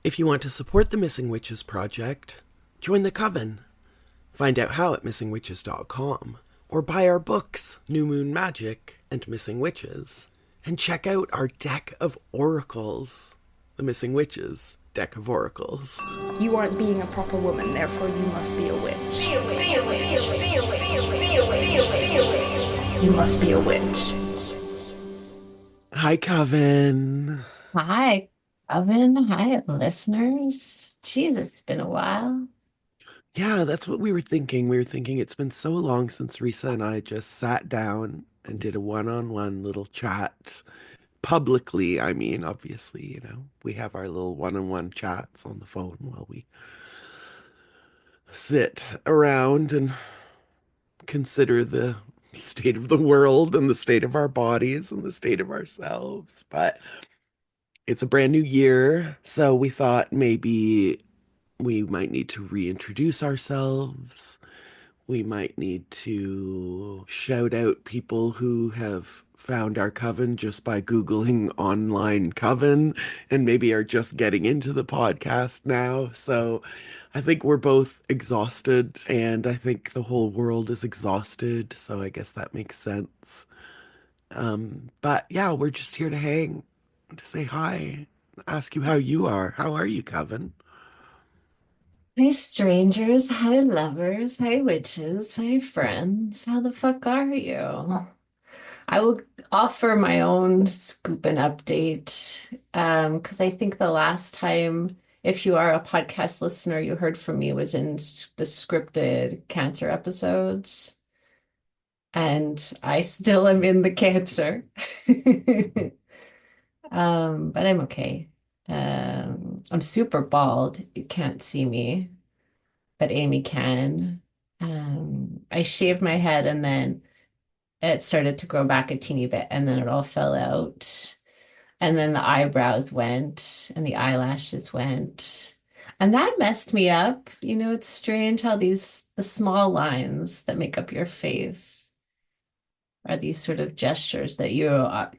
If you want to support the Missing Witches project, join the coven. Find out how at missingwitches.com, or buy our books, New Moon Magic and Missing Witches, and check out our deck of oracles, the Missing Witches deck of oracles. You aren't being a proper woman, therefore you must be a witch. Be a witch. Be a witch. Be a witch. Be a witch. Be a witch. You must be a witch. Hi, Coven. Hi, Oven. Hi, listeners. Jeez, it's been a while. Yeah, that's what we were thinking. We were thinking it's been so long since Risa and I just sat down and did a one-on-one little chat. Publicly, I mean, obviously, we have our little one-on-one chats on the phone while we sit around and consider the state of the world and the state of our bodies and the state of ourselves. But it's a brand new year, so we thought maybe we might need to reintroduce ourselves. We might need to shout out people who have found our coven just by Googling online coven and maybe are just getting into the podcast now. So I think we're both exhausted and I think the whole world is exhausted. So I guess that makes sense. But yeah, we're just here to hang, to say hi, ask you how you are. How are you, Coven? Hi, strangers. Hi, lovers. Hi, witches. Hi, friends. How the fuck are you? I will offer my own scoop and update because I think the last time, if you are a podcast listener, you heard from me was in the scripted cancer episodes, and I still am in the cancer. But I'm okay. I'm super bald. You can't see me, but Amy can. I shaved my head and then it started to grow back a teeny bit and then it all fell out. And then the eyebrows went and the eyelashes went. And that messed me up. You know, it's strange how the small lines that make up your face are these sort of gestures that you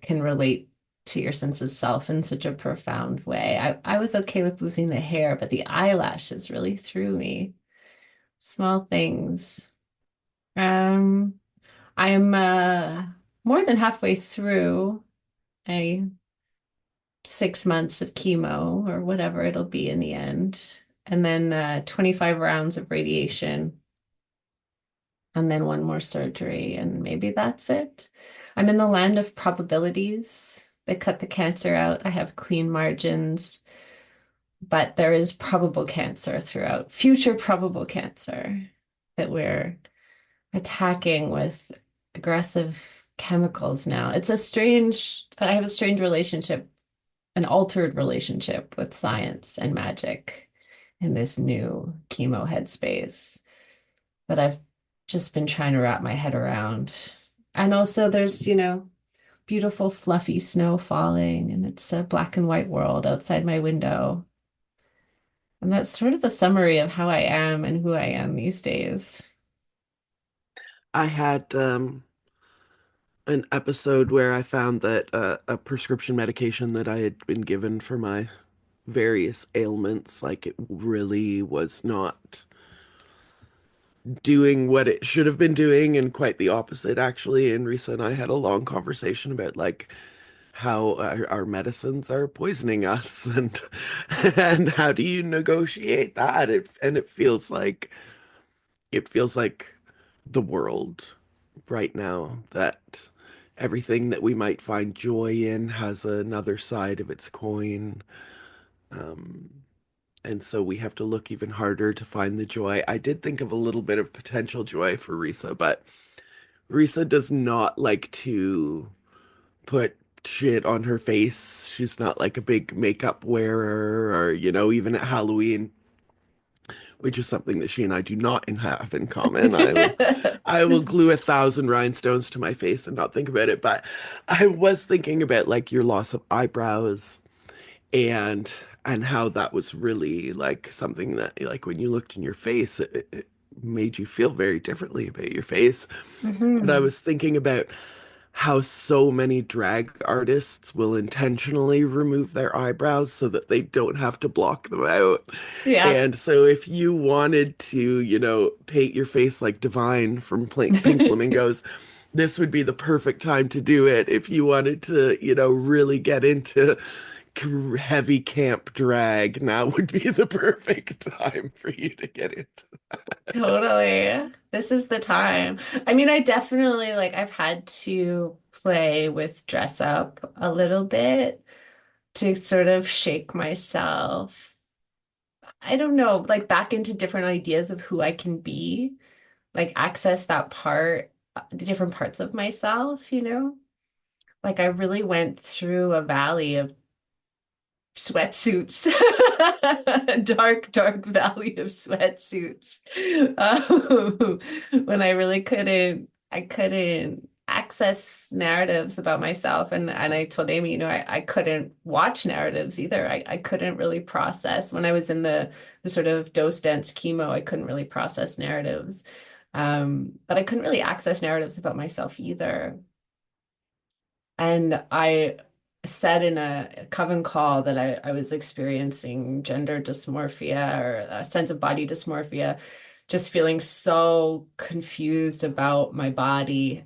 can relate to your sense of self in such a profound way. I was okay with losing the hair, but the eyelashes really threw me. Small things. Um, I'm more than halfway through a 6 months of chemo or whatever it'll be in the end, and then 25 rounds of radiation, and then one more surgery, and maybe that's it. I'm in the land of probabilities. They cut the cancer out. I have clean margins, but there is probable cancer throughout, future probable cancer that we're attacking with aggressive chemicals now. I have a strange relationship, an altered relationship with science and magic in this new chemo headspace that I've just been trying to wrap my head around. And also there's, beautiful fluffy snow falling and it's a black and white world outside my window. And that's sort of a summary of how I am and who I am these days. I had an episode where I found that a prescription medication that I had been given for my various ailments, like it really was not doing what it should have been doing, and quite the opposite, actually. And Risa and I had a long conversation about like how our medicines are poisoning us and how do you negotiate that? And it feels like the world right now that everything that we might find joy in has another side of its coin. Um, and so we have to look even harder to find the joy. I did think of a little bit of potential joy for Risa, but Risa does not like to put shit on her face. She's not like a big makeup wearer or, even at Halloween, which is something that she and I do not have in common. I will glue 1,000 rhinestones to my face and not think about it. But I was thinking about like your loss of eyebrows and how that was really like something that like when you looked in your face, it made you feel very differently about your face. But I Mhm. was thinking about how so many drag artists will intentionally remove their eyebrows so that they don't have to block them out. Yeah. And so if you wanted to, paint your face like Divine from Pink Flamingos, this would be the perfect time to do it. If you wanted to, really get into heavy camp drag, now would be the perfect time for you to get into. Totally. This is the time. I mean, I definitely like I've had to play with dress up a little bit to sort of shake myself. I don't know, like back into different ideas of who I can be, like access that part, different parts of myself, you know? Like I really went through a valley of sweatsuits, dark, dark valley of sweatsuits. When I really I couldn't access narratives about myself. And I told Amy, I couldn't watch narratives either. I couldn't really process when I was in the sort of dose dense chemo, I couldn't really process narratives. But I couldn't really access narratives about myself either. And I said in a coven call that I was experiencing gender dysmorphia or a sense of body dysmorphia, just feeling so confused about my body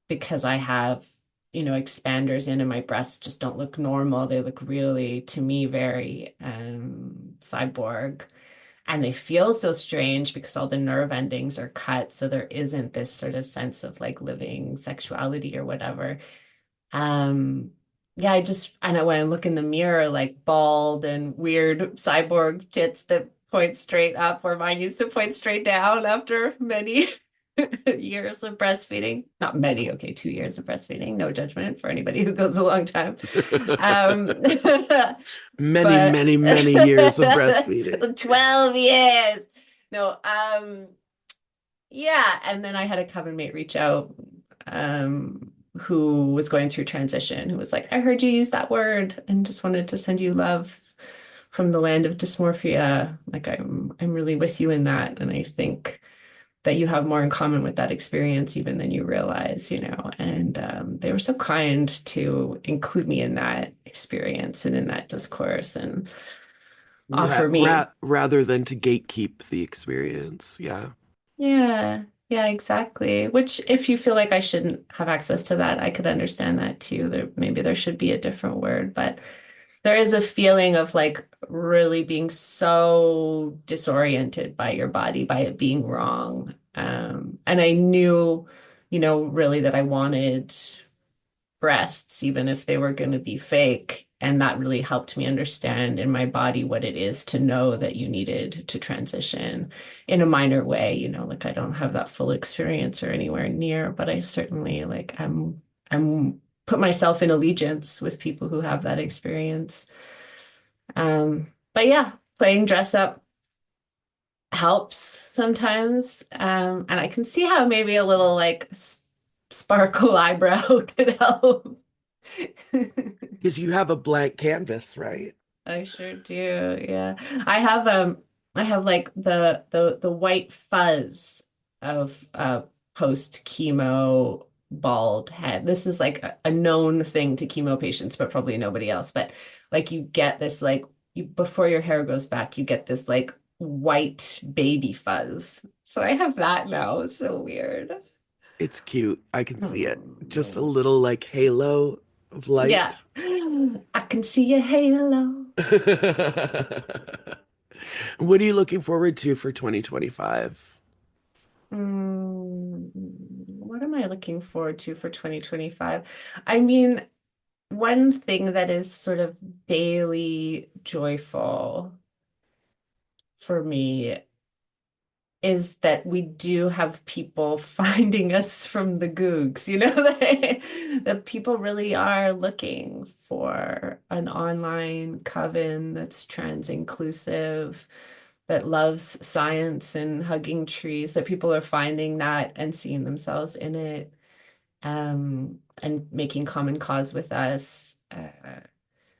because I have, expanders in and my breasts just don't look normal. They look really, to me, very cyborg. And they feel so strange because all the nerve endings are cut. So there isn't this sort of sense of like living sexuality or whatever. Um, yeah, when I look in the mirror, like bald and weird cyborg tits that point straight up, where mine used to point straight down after many years of breastfeeding. Not many, okay, 2 years of breastfeeding. No judgment for anybody who goes a long time. Um, Many, but many, many years of breastfeeding. 12 years. No, yeah, and then I had a coven mate reach out, who was going through transition, who was like, I heard you use that word and just wanted to send you love from the land of dysmorphia. Like I'm really with you in that. And I think that you have more in common with that experience even than you realize, And they were so kind to include me in that experience and in that discourse and offer me. Rather than to gatekeep the experience. Yeah. Yeah, yeah, exactly. Which, if you feel like I shouldn't have access to that, I could understand that too. Maybe there should be a different word, but there is a feeling of like really being so disoriented by your body, by it being wrong. And I knew, really that I wanted breasts, even if they were going to be fake. And that really helped me understand in my body what it is to know that you needed to transition in a minor way. Like I don't have that full experience or anywhere near, but I certainly like I'm put myself in allegiance with people who have that experience. But yeah, playing dress up helps sometimes. And I can see how maybe a little like sparkle eyebrow could help. Because you have a blank canvas, right? I sure do. Yeah. I have like the white fuzz of post chemo bald head. This is like a known thing to chemo patients, but probably nobody else. But like you get this like you before your hair goes back, you get this like white baby fuzz. So I have that now. It's so weird. It's cute. I can see it. Just a Mm. little like halo of Yeah. light. I can see a halo. What are you looking forward to for 2025? What am I looking forward to for 2025? I mean, one thing that is sort of daily joyful for me is that we do have people finding us from the Googs, that people really are looking for an online coven that's trans inclusive, that loves science and hugging trees, that people are finding that and seeing themselves in it, and making common cause with us.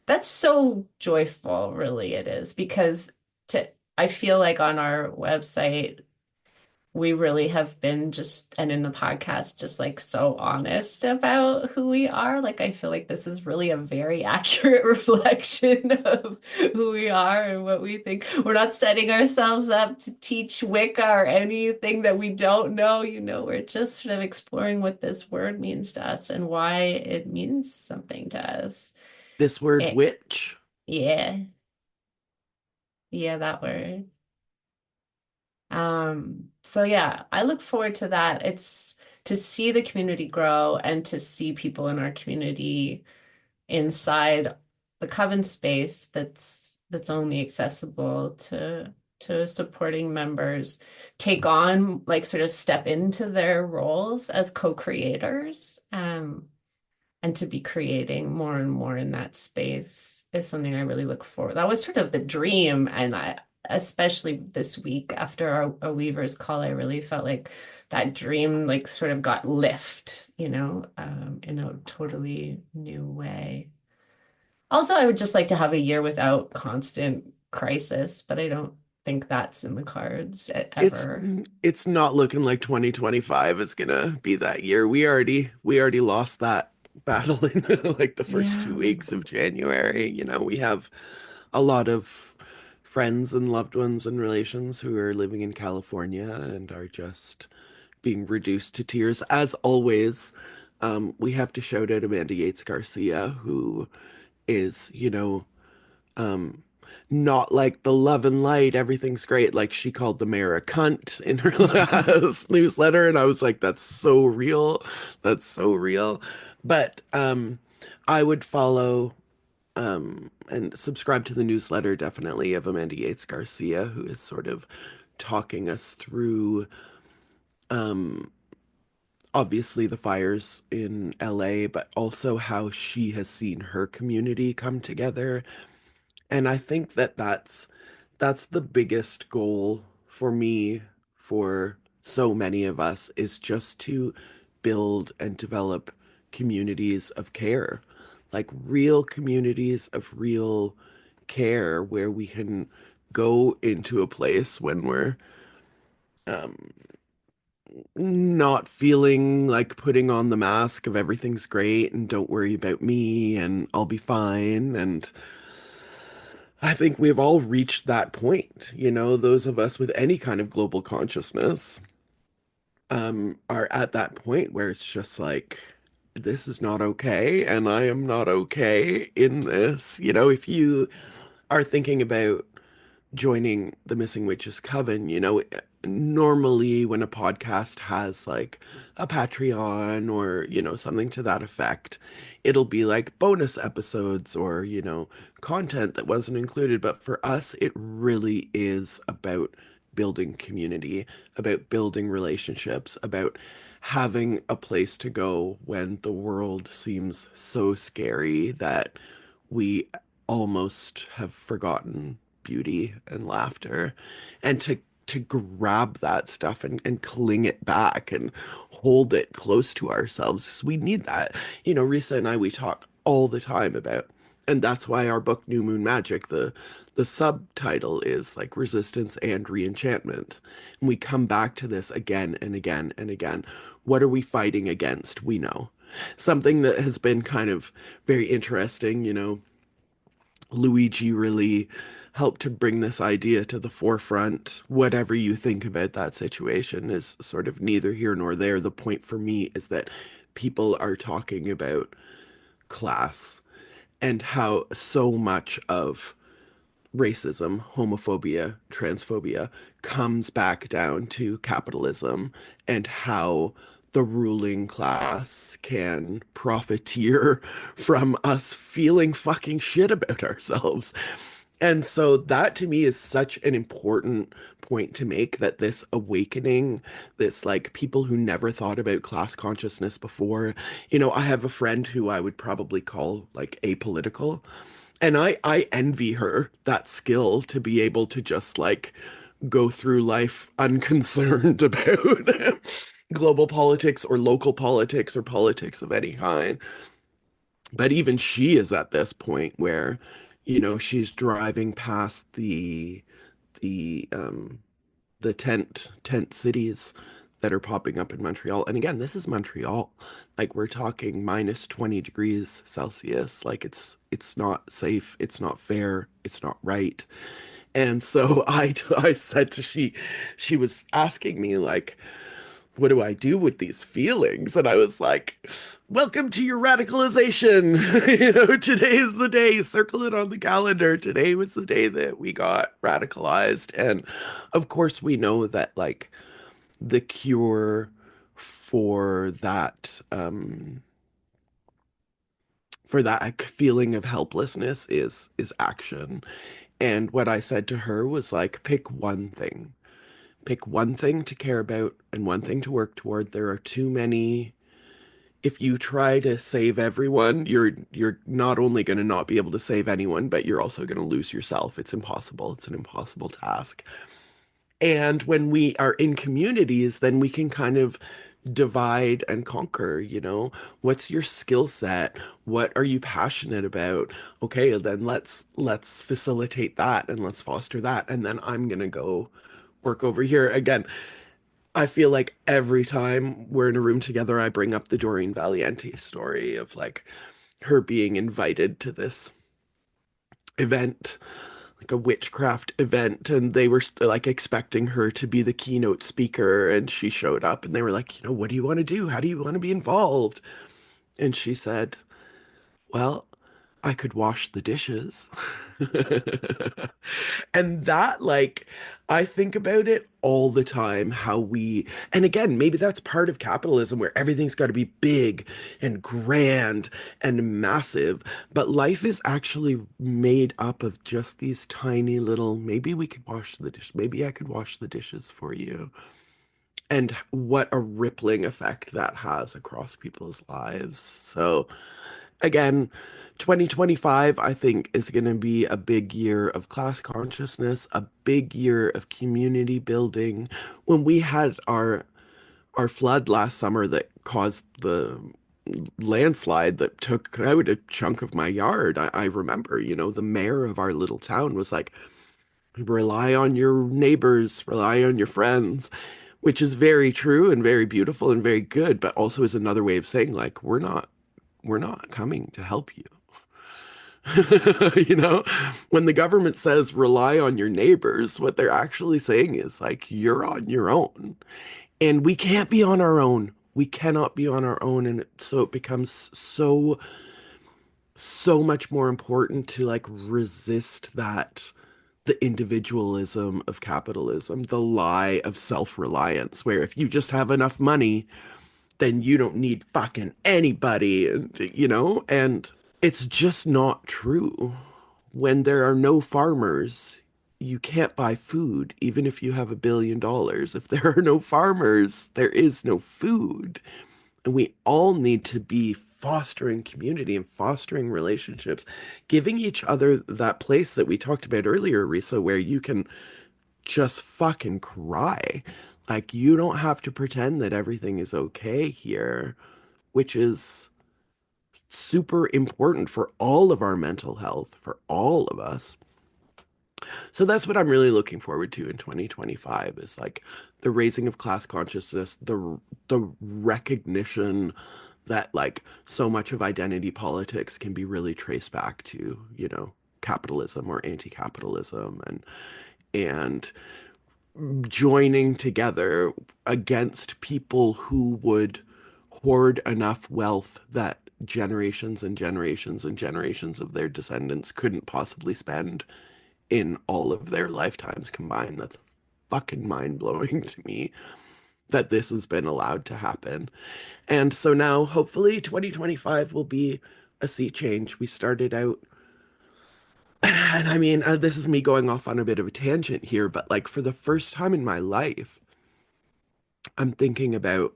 That's so joyful, really, it is, because to I feel like on our website, we really have been just, and in the podcast, just like so honest about who we are. Like, I feel like this is really a very accurate reflection of who we are and what we think. We're not setting ourselves up to teach Wicca or anything that we don't know. We're just sort of exploring what this word means to us and why it means something to us. This word It, witch. yeah, yeah, that word. So yeah, I look forward to that. It's to see the community grow and to see people in our community inside the coven space that's only accessible to supporting members take on, like, sort of step into their roles as co-creators. And to be creating more and more in that space is something I really look for. That was sort of the dream, and especially this week after our Weavers call, I really felt like that dream like sort of got lift, in a totally new way. Also, I would just like to have a year without constant crisis, but I don't think that's in the cards It's ever. it's not looking like 2025 is gonna be that year. We already lost that battle in like the first Yeah. 2 weeks of January. We have a lot of friends and loved ones and relations who are living in California and are just being reduced to tears. As always, we have to shout out Amanda Yates Garcia, who is, um, not like the love and light, everything's great. Like she called the mayor a cunt in her last newsletter, and I was like, that's so real. That's so real. But I would follow and subscribe to the newsletter definitely of Amanda Yates Garcia, who is sort of talking us through um obviously the fires in LA, but also how she has seen her community come together. And I think that that's the biggest goal for me, for so many of us, is just to build and develop communities of care, like real communities of real care where we can go into a place when we're um, not feeling like putting on the mask of everything's great and don't worry about me and I'll be fine. And I think we've all reached that point, those of us with any kind of global consciousness are at that point where it's just like, this is not okay, and I am not okay in this. If you are thinking about joining the Missing Witches Coven, normally when a podcast has like a Patreon or, something to that effect, it'll be like bonus episodes or, content that wasn't included. But for us, it really is about building community, about building relationships, about having a place to go when the world seems so scary that we almost have forgotten beauty and laughter, and to grab that stuff and cling it back and hold it close to ourselves, because we need that. Risa and I, we talk all the time about, and that's why our book New Moon Magic, the subtitle is like resistance and re-enchantment. And we come back to this again and again and again. What are we fighting against? We know. Something that has been kind of very interesting, Luigi really helped to bring this idea to the forefront. Whatever you think about that situation is sort of neither here nor there. The point for me is that people are talking about class and how so much of racism, homophobia, transphobia comes back down to capitalism and how the ruling class can profiteer from us feeling fucking shit about ourselves. And so that to me is such an important point to make, that this awakening, this like people who never thought about class consciousness before, I have a friend who I would probably call like apolitical. And I envy her that skill to be able to just like go through life unconcerned about global politics or local politics or politics of any kind. But even she is at this point where, she's driving past the the tent cities that are popping up in Montreal. And again, this is Montreal. Like we're talking minus 20 degrees Celsius. Like it's not safe, it's not fair, it's not right. And so I said to she was asking me like, what do I do with these feelings? And I was like, welcome to your radicalization. Today is the day. Circle it on the calendar. Today was the day that we got radicalized. And of course, we know that like the cure for that feeling of helplessness is action. And what I said to her was like, pick one thing. Pick one thing to care about and one thing to work toward. There are too many. If you try to save everyone, you're not only going to not be able to save anyone, but you're also going to lose yourself. It's impossible. It's an impossible task. And when we are in communities, then we can kind of divide and conquer, What's your skill set? What are you passionate about? Okay, then let's facilitate that and let's foster that. And then I'm gonna go work over here. Again, I feel like every time we're in a room together, I bring up the Doreen Valiente story of like her being invited to this event, like a witchcraft event, and they were like expecting her to be the keynote speaker, and she showed up and they were like, what do you want to do? How do you want to be involved? And she said, well, I could wash the dishes. And that, like, I think about it all the time, how and again, maybe that's part of capitalism where everything's got to be big and grand and massive. But life is actually made up of just these tiny little, maybe we could wash the dish, maybe I could wash the dishes for you. And what a rippling effect that has across people's lives. So, again, 2025, I think, is going to be a big year of class consciousness, a big year of community building. When we had our flood last summer that caused the landslide that took out a chunk of my yard, I remember, the mayor of our little town was like, rely on your neighbors, rely on your friends, which is very true and very beautiful and very good, but also is another way of saying like, we're not coming to help you. You know, when the government says rely on your neighbors, what they're actually saying is like, you're on your own. And we can't be on our own. We cannot be on our own. And so it becomes so much more important to like resist the individualism of capitalism, the lie of self-reliance, where if you just have enough money, then you don't need fucking anybody. And it's just not true. When there are no farmers, you can't buy food, even if you have $1 billion. If there are no farmers, there is no food. And we all need to be fostering community and fostering relationships, giving each other that place that we talked about earlier, Risa, where you can just fucking cry. Like, you don't have to pretend that everything is okay here, which is super important for all of our mental health, for all of us. So that's what I'm really looking forward to in 2025 is like the raising of class consciousness, the recognition that like so much of identity politics can be really traced back to, capitalism or anti-capitalism and joining together against people who would hoard enough wealth that generations and generations and generations of their descendants couldn't possibly spend in all of their lifetimes combined. That's fucking mind-blowing to me that this has been allowed to happen. And so now, hopefully, 2025 will be a sea change. We started out, and I mean, this is me going off on a bit of a tangent here, but like for the first time in my life, I'm thinking about,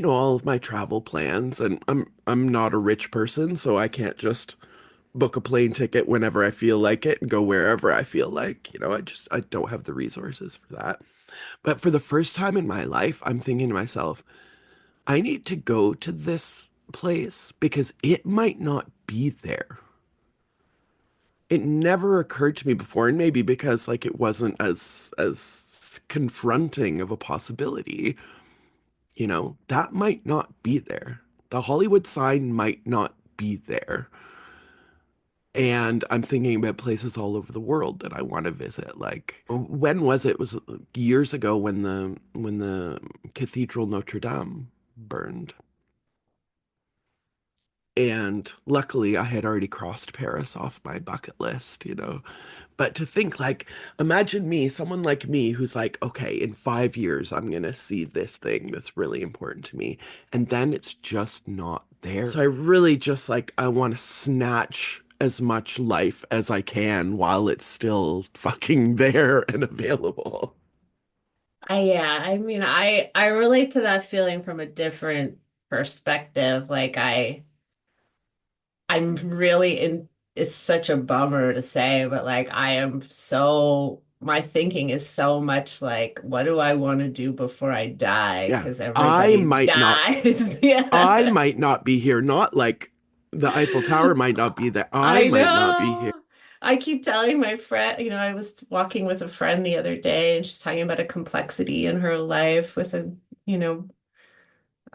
all of my travel plans, and I'm not a rich person, so I can't just book a plane ticket whenever I feel like it and go wherever I feel like. I don't have the resources for that. But for the first time in my life, I'm thinking to myself, I need to go to this place because it might not be there. It never occurred to me before, and maybe because like it wasn't as this confronting of a possibility, that might not be there. The Hollywood sign might not be there. And I'm thinking about places all over the world that I want to visit. Like, when was it? It was years ago when the Cathedral Notre Dame burned. And luckily, I had already crossed Paris off my bucket list. But to think, like, imagine me, someone like me, who's like, okay, in 5 years, I'm going to see this thing that's really important to me. And then it's just not there. So I really just like, I want to snatch as much life as I can while it's still fucking there and available. Yeah, I mean, I relate to that feeling from a different perspective. Like I'm really in, it's such a bummer to say, but like I am so, my thinking is so much like, what do I want to do before I die? Yeah. Because I everybody might not, dies. I Yeah. might not be here. Not like the Eiffel Tower might not be there. I I might not be here. know. I keep telling my friend, I was walking with a friend the other day and she's talking about a complexity in her life with a, you know,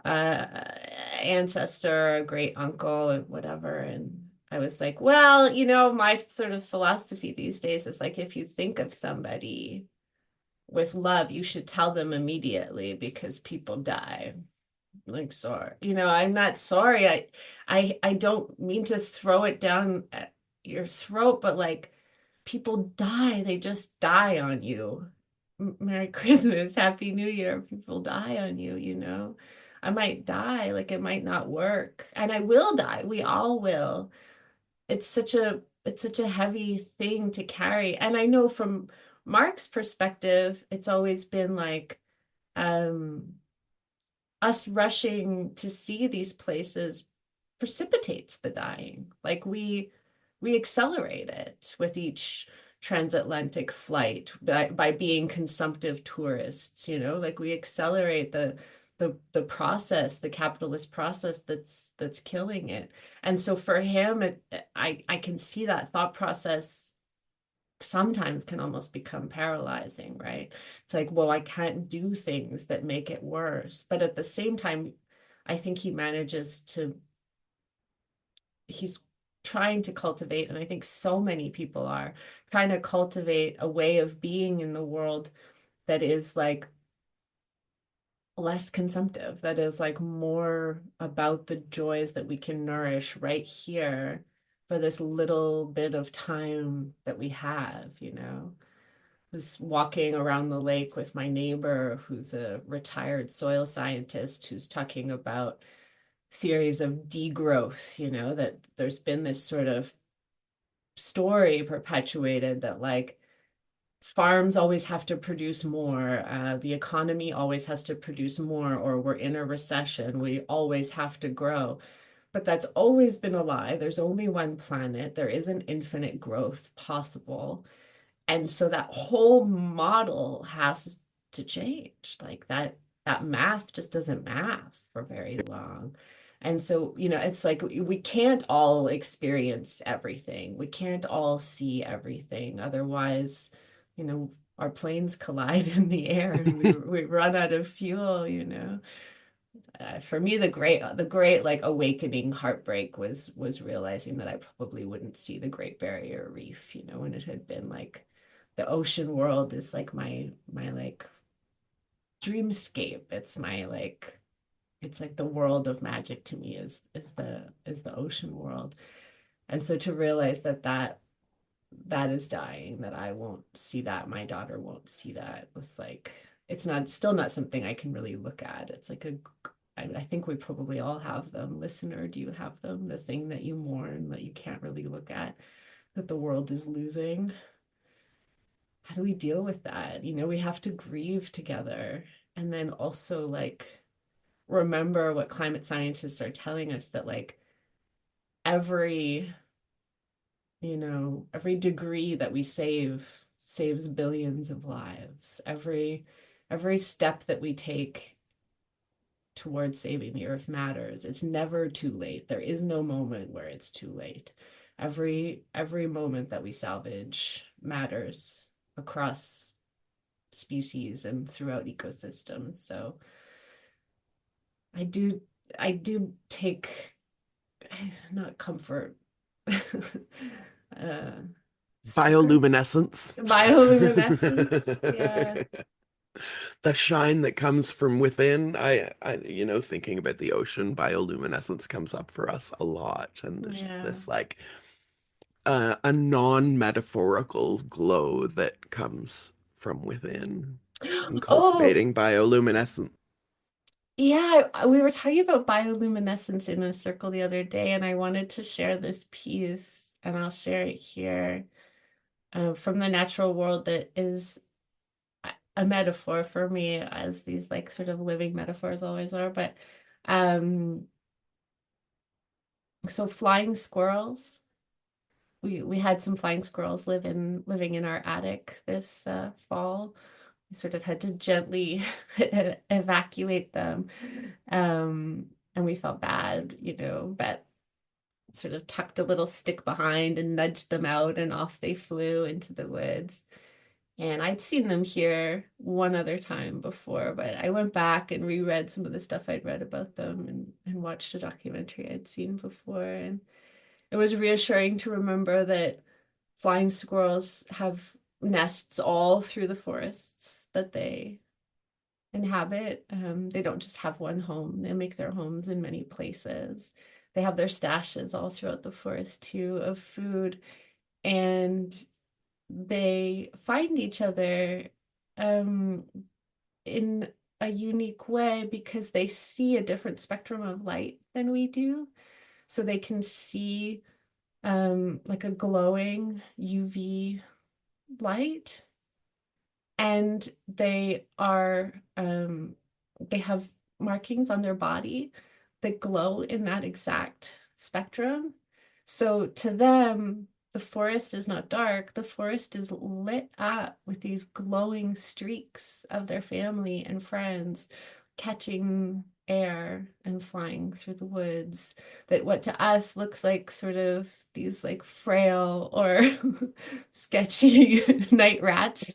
ancestor, a great uncle, or whatever. And I was like, well, my sort of philosophy these days is like, if you think of somebody with love, you should tell them immediately because people die. Like, sorry, I'm not sorry. I don't mean to throw it down at your throat, but like, people die. They just die on you. Merry Christmas, Happy New Year. People die on you. I might die, like it might not work. And I will die. We all will. It's such a heavy thing to carry. And I know from Mark's perspective, it's always been like um us rushing to see these places precipitates the dying. Like we accelerate it with each transatlantic flight by being consumptive tourists, like we accelerate the process, the capitalist process that's killing it. And so for him, I can see that thought process sometimes can almost become paralyzing, right? It's like, well, I can't do things that make it worse. But at the same time, I think he manages to, he's trying to cultivate, and I think so many people are trying to cultivate a way of being in the world that is like less consumptive, that is like more about the joys that we can nourish right here for this little bit of time that we have. Was walking around the lake with my neighbor who's a retired soil scientist who's talking about theories of degrowth, that there's been this sort of story perpetuated that like farms always have to produce more, the economy always has to produce more, or we're in a recession, we always have to grow. But that's always been a lie. There's only one planet. There isn't infinite growth possible. And so that whole model has to change. Like that math just doesn't math for very long. And so, it's like we can't all experience everything. We can't all see everything. Otherwise, our planes collide in the air and we run out of fuel. For me, the great like awakening heartbreak was realizing that I probably wouldn't see the Great Barrier Reef, when it had been like the ocean world is like my like dreamscape. It's like the world of magic to me is the ocean world. And so to realize that is dying, that I won't see that, my daughter won't see that, was like, it's not still not something I can really look at. It's like I think we probably all have them. Listener, do you have them? The thing that you mourn that you can't really look at, that the world is losing. How do we deal with that? We have to grieve together and then also like remember what climate scientists are telling us, that like every, every degree that we save saves billions of lives. Every step that we take towards saving the earth matters. It's never too late. There is no moment where it's too late. Every moment that we salvage matters across species and throughout ecosystems. So I do I do take not comfort uh super Bioluminescence. bioluminescence. Yeah. The shine that comes from within. Thinking about the ocean, bioluminescence comes up for us a lot. And there's Yeah. this like a non-metaphorical glow that comes from within in Oh, cultivating bioluminescence. yeah, we were talking about bioluminescence in a circle the other day, and I wanted to share this piece, and I'll share it here, from the natural world that is a metaphor for me, as these like sort of living metaphors always are. But um, so flying squirrels, we had some flying squirrels living in our attic this fall. We sort of had to gently evacuate them. And we felt bad, but sort of tucked a little stick behind and nudged them out, and off they flew into the woods. And I'd seen them here one other time before, but I went back and reread some of the stuff I'd read about them, and watched a documentary I'd seen before. And it was reassuring to remember that flying squirrels have nests all through the forests that they inhabit. They don't just have one home, they make their homes in many places. They have their stashes all throughout the forest too of food, and they find each other um, in a unique way because they see a different spectrum of light than we do. So they can see like a glowing UV light, and they have markings on their body that glow in that exact spectrum. So to them, the forest is not dark, the forest is lit up with these glowing streaks of their family and friends catching air and flying through the woods, that what to us looks like sort of these like frail or sketchy night rats,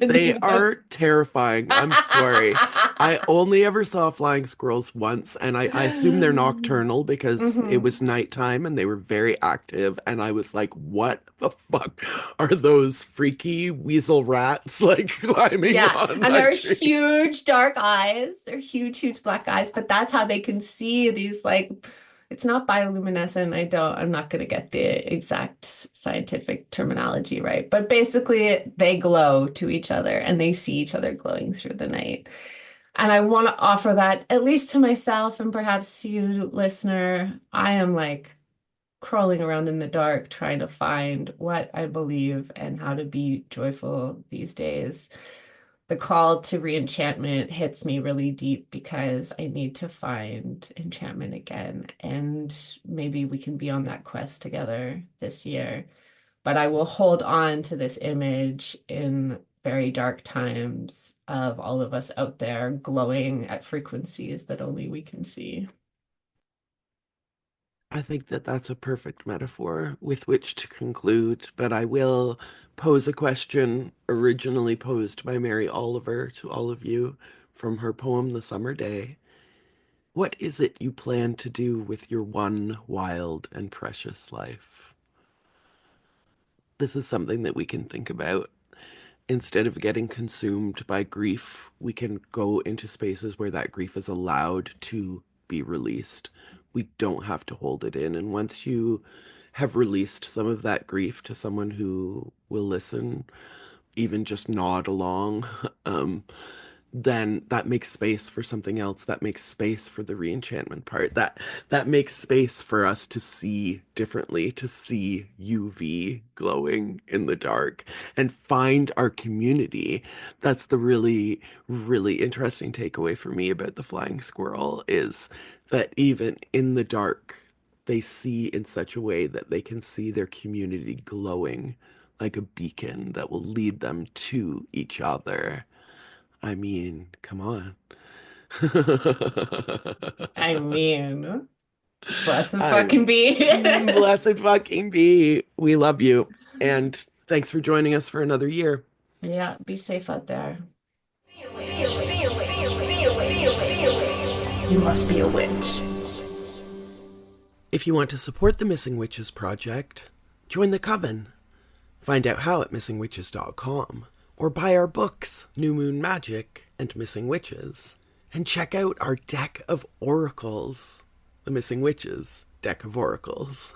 They depending on. are terrifying. I'm sorry. I only ever saw flying squirrels once, and I assume they're nocturnal because it Hmm. was nighttime and they were very active. And I was like, what the fuck are those freaky weasel rats like climbing Yeah, on and a they're tree? huge dark eyes. They're huge, huge black eyes, but that's how they can see these like it's not bioluminescent. I'm not going to get the exact scientific terminology right, but basically they glow to each other and they see each other glowing through the night. And I want to offer that at least to myself and perhaps to you, listener. I am like crawling around in the dark trying to find what I believe and how to be joyful these days. The call to re-enchantment hits me really deep because I need to find enchantment again. And maybe we can be on that quest together this year. But I will hold on to this image in very dark times of all of us out there glowing at frequencies that only we can see. I think that that's a perfect metaphor with which to conclude, but I will pose a question originally posed by Mary Oliver to all of you from her poem, The Summer Day. What is it you plan to do with your one wild and precious life? This is something that we can think about. Instead of getting consumed by grief, we can go into spaces where that grief is allowed to be released. We don't have to hold it in. And once you have released some of that grief to someone who will listen, even just nod along, um, then that makes space for something else. That makes space for the re-enchantment part. That makes space for us to see differently, to see UV glowing in the dark and find our community. That's the really, really interesting takeaway for me about the flying squirrel is that even in the dark, they see in such a way that they can see their community glowing like a beacon that will lead them to each other. I mean, come on. I mean, bless the I fucking mean, bee. blessed fucking be. We love you. And thanks for joining us for another year. Yeah, be safe out there. You must be a witch. If you want to support the Missing Witches project, join the coven. Find out how at missingwitches.com, or buy our books, New Moon Magic and Missing Witches, and check out our deck of oracles, the Missing Witches deck of oracles.